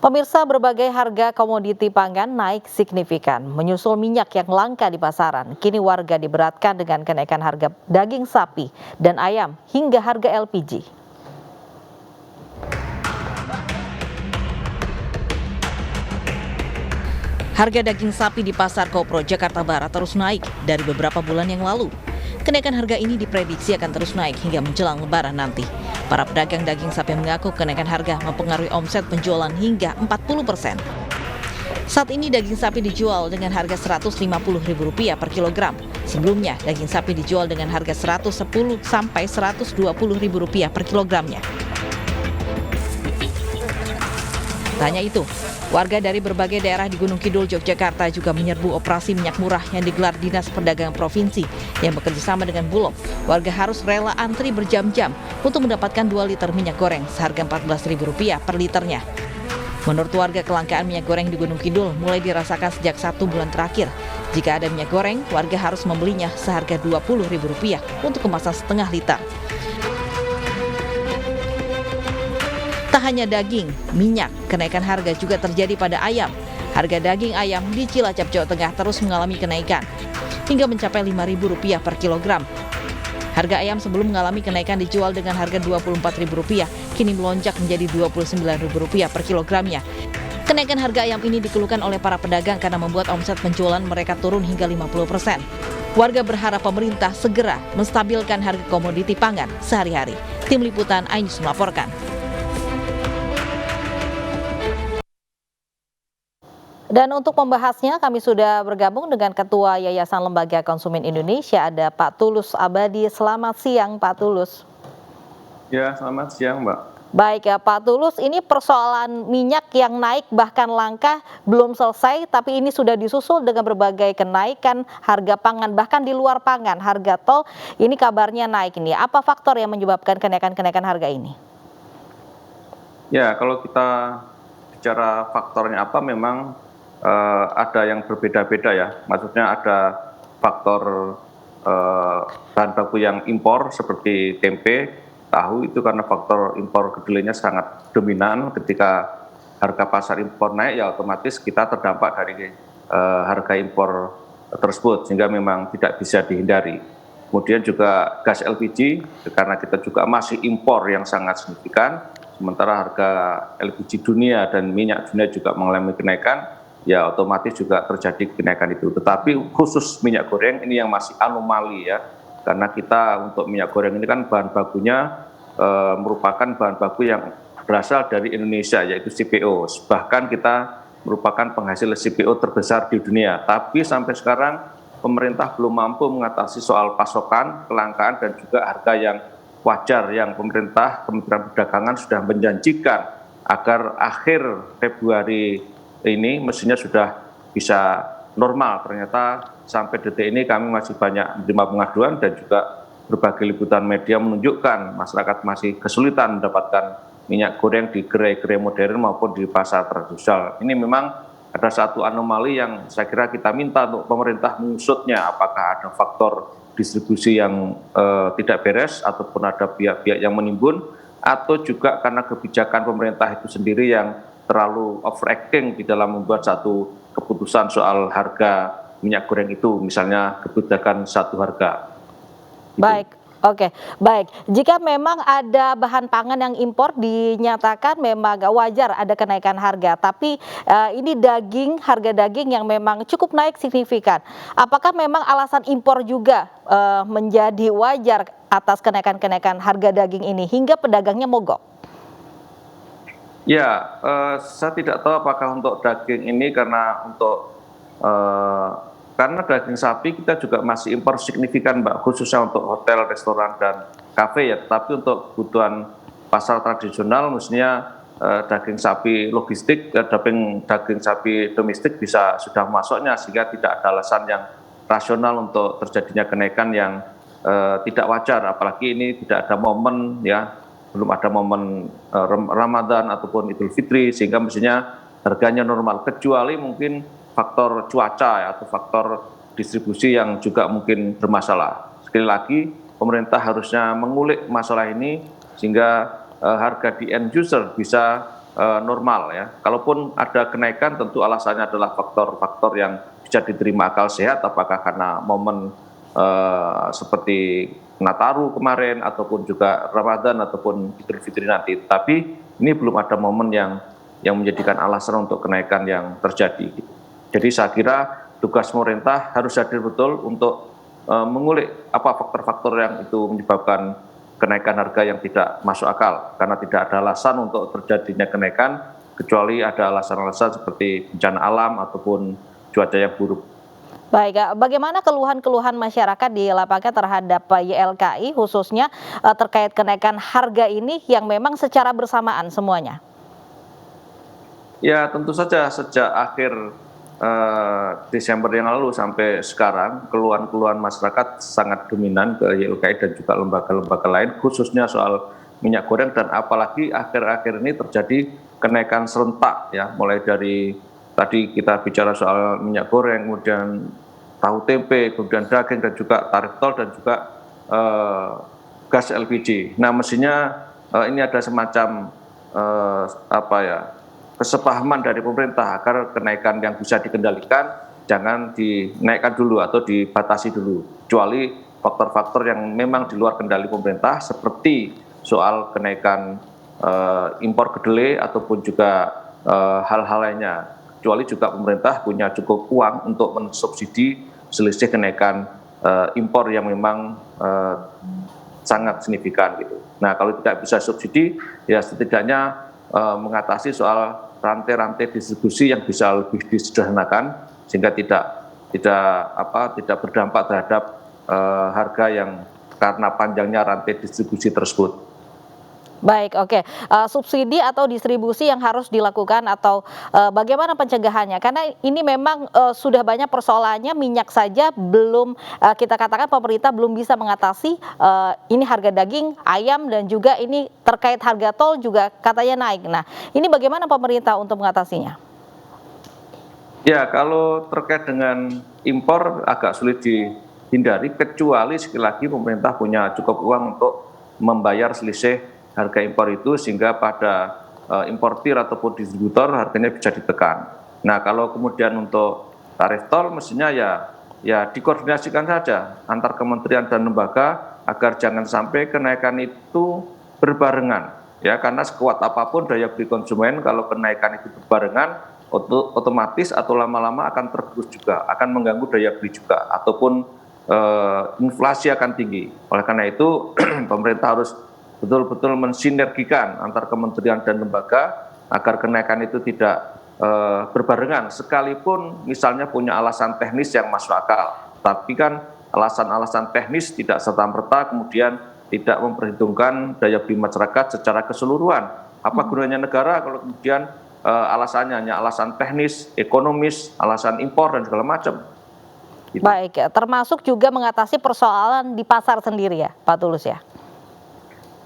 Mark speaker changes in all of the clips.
Speaker 1: Pemirsa, berbagai harga komoditi pangan naik signifikan. Menyusul minyak yang langka di pasaran, kini warga diberatkan dengan kenaikan harga daging sapi dan ayam hingga harga LPG. Harga daging sapi di Pasar Kopro, Jakarta Barat terus naik dari beberapa bulan yang lalu. Kenaikan harga ini diprediksi akan terus naik hingga menjelang Lebaran nanti. Para pedagang daging sapi mengaku kenaikan harga mempengaruhi omset penjualan hingga 40%. Saat ini daging sapi dijual dengan harga Rp150.000 per kilogram. Sebelumnya, daging sapi dijual dengan harga Rp110 sampai Rp120.000 per kilogramnya. Tak hanya itu, warga dari berbagai daerah di Gunung Kidul, Yogyakarta juga menyerbu operasi minyak murah yang digelar Dinas Perdagangan Provinsi yang bekerjasama dengan Bulog. Warga harus rela antri berjam-jam untuk mendapatkan 2 liter minyak goreng seharga Rp14.000 per liternya. Menurut warga, kelangkaan minyak goreng di Gunung Kidul mulai dirasakan sejak 1 bulan terakhir. Jika ada minyak goreng, warga harus membelinya seharga Rp20.000 untuk kemasan setengah liter. Tak hanya daging, minyak, kenaikan harga juga terjadi pada ayam. Harga daging ayam di Cilacap, Jawa Tengah terus mengalami kenaikan hingga mencapai Rp5.000 per kilogram. Harga ayam sebelum mengalami kenaikan dijual dengan harga Rp24.000, kini melonjak menjadi Rp29.000 per kilogramnya. Kenaikan harga ayam ini dikeluhkan oleh para pedagang karena membuat omset penjualan mereka turun hingga 50%. Warga berharap pemerintah segera menstabilkan harga komoditi pangan sehari-hari. Tim Liputan iNews melaporkan. Dan untuk membahasnya, kami sudah bergabung dengan Ketua Yayasan Lembaga Konsumen Indonesia, ada Pak Tulus Abadi. Selamat siang, Pak Tulus.
Speaker 2: Ya, selamat siang, Mbak.
Speaker 1: Baik ya, Pak Tulus, ini persoalan minyak yang naik bahkan langka belum selesai, tapi ini sudah disusul dengan berbagai kenaikan harga pangan, bahkan di luar pangan, harga tol ini kabarnya naik ini. Apa faktor yang menyebabkan kenaikan harga ini?
Speaker 2: Ya, kalau kita bicara faktornya apa, memang ada yang berbeda-beda ya. Maksudnya ada faktor bahan baku yang impor seperti tempe, tahu, itu karena faktor impor kedelainya sangat dominan. Ketika harga pasar impor naik, ya otomatis kita terdampak dari harga impor tersebut, sehingga memang tidak bisa dihindari. Kemudian juga gas LPG, karena kita juga masih impor yang sangat signifikan, sementara harga LPG dunia dan minyak dunia juga mengalami kenaikan, ya otomatis juga terjadi kenaikan itu. Tetapi khusus minyak goreng ini yang masih anomali ya, karena kita untuk minyak goreng ini kan bahan bakunya merupakan bahan baku yang berasal dari Indonesia, yaitu CPO. Bahkan kita merupakan penghasil CPO terbesar di dunia. Tapi sampai sekarang pemerintah belum mampu mengatasi soal pasokan, kelangkaan, dan juga harga yang wajar yang pemerintah, Kementerian Perdagangan sudah menjanjikan agar akhir Februari ini mestinya sudah bisa normal. Ternyata sampai detik ini kami masih banyak menerima pengaduan, dan juga berbagai liputan media menunjukkan masyarakat masih kesulitan mendapatkan minyak goreng di gerai-gerai modern maupun di pasar tradisional. Ini memang ada satu anomali yang saya kira kita minta untuk pemerintah mengusutnya, apakah ada faktor distribusi yang tidak beres, ataupun ada pihak-pihak yang menimbun, atau juga karena kebijakan pemerintah itu sendiri yang terlalu overacting di dalam membuat satu keputusan soal harga minyak goreng itu, misalnya kebijakan satu harga.
Speaker 1: Baik, oke, baik. Jika memang ada bahan pangan yang impor dinyatakan memang wajar ada kenaikan harga, tapi ini harga daging yang memang cukup naik signifikan. Apakah memang alasan impor juga menjadi wajar atas kenaikan harga daging ini hingga pedagangnya mogok?
Speaker 2: Ya, saya tidak tahu apakah untuk daging ini karena daging sapi kita juga masih impor signifikan, Mbak, khususnya untuk hotel, restoran, dan kafe ya. Tapi untuk kebutuhan pasar tradisional, mestinya daging sapi logistik, daging sapi domestik sudah masuknya, sehingga tidak ada alasan yang rasional untuk terjadinya kenaikan yang tidak wajar. Apalagi ini tidak ada momen ya. Belum ada momen Ramadan ataupun Idul Fitri, sehingga mestinya harganya normal, kecuali mungkin faktor cuaca ya, atau faktor distribusi yang juga mungkin bermasalah. Sekali lagi, pemerintah harusnya mengulik masalah ini sehingga harga di end user bisa normal ya. Kalaupun ada kenaikan tentu alasannya adalah faktor-faktor yang bisa diterima akal sehat, apakah karena momen seperti Nataru kemarin ataupun juga Ramadan ataupun Idul Fitri nanti. Tapi ini belum ada momen yang menjadikan alasan untuk kenaikan yang terjadi. Jadi saya kira tugas pemerintah harus hadir betul untuk mengulik apa faktor-faktor yang itu menyebabkan kenaikan harga yang tidak masuk akal, karena tidak ada alasan untuk terjadinya kenaikan kecuali ada alasan-alasan seperti bencana alam ataupun cuaca yang buruk.
Speaker 1: Baik, bagaimana keluhan-keluhan masyarakat di lapangan terhadap YLKI khususnya terkait kenaikan harga ini yang memang secara bersamaan semuanya?
Speaker 2: Ya tentu saja sejak akhir Desember yang lalu sampai sekarang keluhan-keluhan masyarakat sangat dominan ke YLKI dan juga lembaga-lembaga lain, khususnya soal minyak goreng, dan apalagi akhir-akhir ini terjadi kenaikan serentak ya, mulai dari tadi kita bicara soal minyak goreng, kemudian tahu tempe, kemudian daging, dan juga tarif tol, dan juga gas LPG. Nah mestinya ini ada semacam kesepahaman dari pemerintah agar kenaikan yang bisa dikendalikan jangan dinaikkan dulu atau dibatasi dulu, kecuali faktor-faktor yang memang di luar kendali pemerintah seperti soal kenaikan impor kedelai ataupun juga hal-hal lainnya, kecuali juga pemerintah punya cukup uang untuk mensubsidi selisih kenaikan impor yang memang sangat signifikan gitu. Nah kalau tidak bisa subsidi ya setidaknya mengatasi soal rantai-rantai distribusi yang bisa lebih disederhanakan sehingga tidak berdampak terhadap harga yang karena panjangnya rantai distribusi tersebut.
Speaker 1: Baik, oke. Subsidi atau distribusi yang harus dilakukan atau bagaimana pencegahannya? Karena ini memang sudah banyak persoalannya, minyak saja belum kita katakan pemerintah belum bisa mengatasi ini harga daging, ayam, dan juga ini terkait harga tol juga katanya naik. Nah, ini bagaimana pemerintah untuk mengatasinya?
Speaker 2: Ya, kalau terkait dengan impor agak sulit dihindari, kecuali sekali lagi pemerintah punya cukup uang untuk membayar selisih harga impor itu sehingga pada importir ataupun distributor harganya bisa ditekan. Nah kalau kemudian untuk tarif tol mestinya ya dikoordinasikan saja antar kementerian dan lembaga agar jangan sampai kenaikan itu berbarengan ya, karena sekuat apapun daya beli konsumen kalau kenaikan itu berbarengan otomatis atau lama-lama akan tergerus juga, akan mengganggu daya beli juga ataupun inflasi akan tinggi. Oleh karena itu pemerintah harus betul-betul mensinergikan antar kementerian dan lembaga agar kenaikan itu tidak berbarengan, sekalipun misalnya punya alasan teknis yang masuk akal, tapi kan alasan-alasan teknis tidak serta-merta kemudian tidak memperhitungkan daya beli masyarakat secara keseluruhan. Apa gunanya negara kalau kemudian alasannya hanya alasan teknis, ekonomis, alasan impor dan segala macam.
Speaker 1: Gitu. Baik, termasuk juga mengatasi persoalan di pasar sendiri ya, Pak Tulus ya?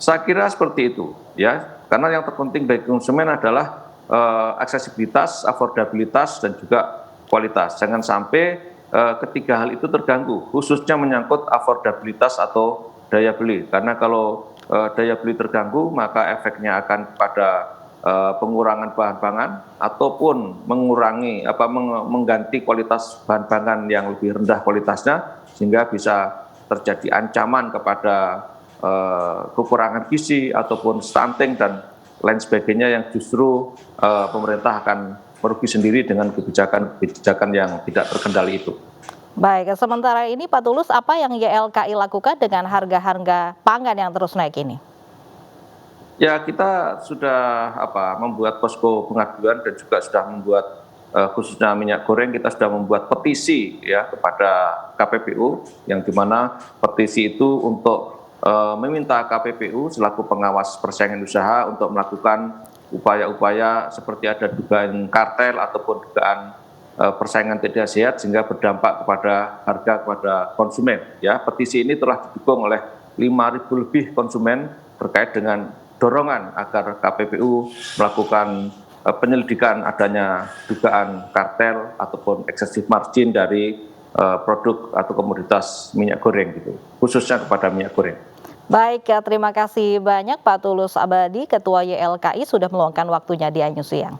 Speaker 2: Saya kira seperti itu ya, karena yang terpenting bagi konsumen adalah aksesibilitas, affordabilitas, dan juga kualitas. Jangan sampai ketiga hal itu terganggu, khususnya menyangkut affordabilitas atau daya beli. Karena kalau daya beli terganggu, maka efeknya akan pada pengurangan bahan pangan ataupun mengganti kualitas bahan pangan yang lebih rendah kualitasnya, sehingga bisa terjadi ancaman kepada kekurangan gizi ataupun stunting dan lain sebagainya yang justru pemerintah akan merugi sendiri dengan kebijakan yang tidak terkendali itu.
Speaker 1: Baik, sementara ini Pak Tulus, apa yang YLKI lakukan dengan harga-harga pangan yang terus naik ini?
Speaker 2: Ya, kita sudah membuat posko pengaduan dan juga sudah membuat khususnya minyak goreng, kita sudah membuat petisi ya kepada KPPU, yang dimana petisi itu untuk meminta KPPU selaku pengawas persaingan usaha untuk melakukan upaya-upaya seperti ada dugaan kartel ataupun dugaan persaingan tidak sehat sehingga berdampak kepada harga kepada konsumen. Ya, petisi ini telah didukung oleh 5.000 lebih konsumen terkait dengan dorongan agar KPPU melakukan penyelidikan adanya dugaan kartel ataupun excessive margin dari produk atau komoditas minyak goreng gitu, khususnya kepada minyak goreng.
Speaker 1: Baik, terima kasih banyak Pak Tulus Abadi, Ketua YLKI sudah meluangkan waktunya di Anyu Siang.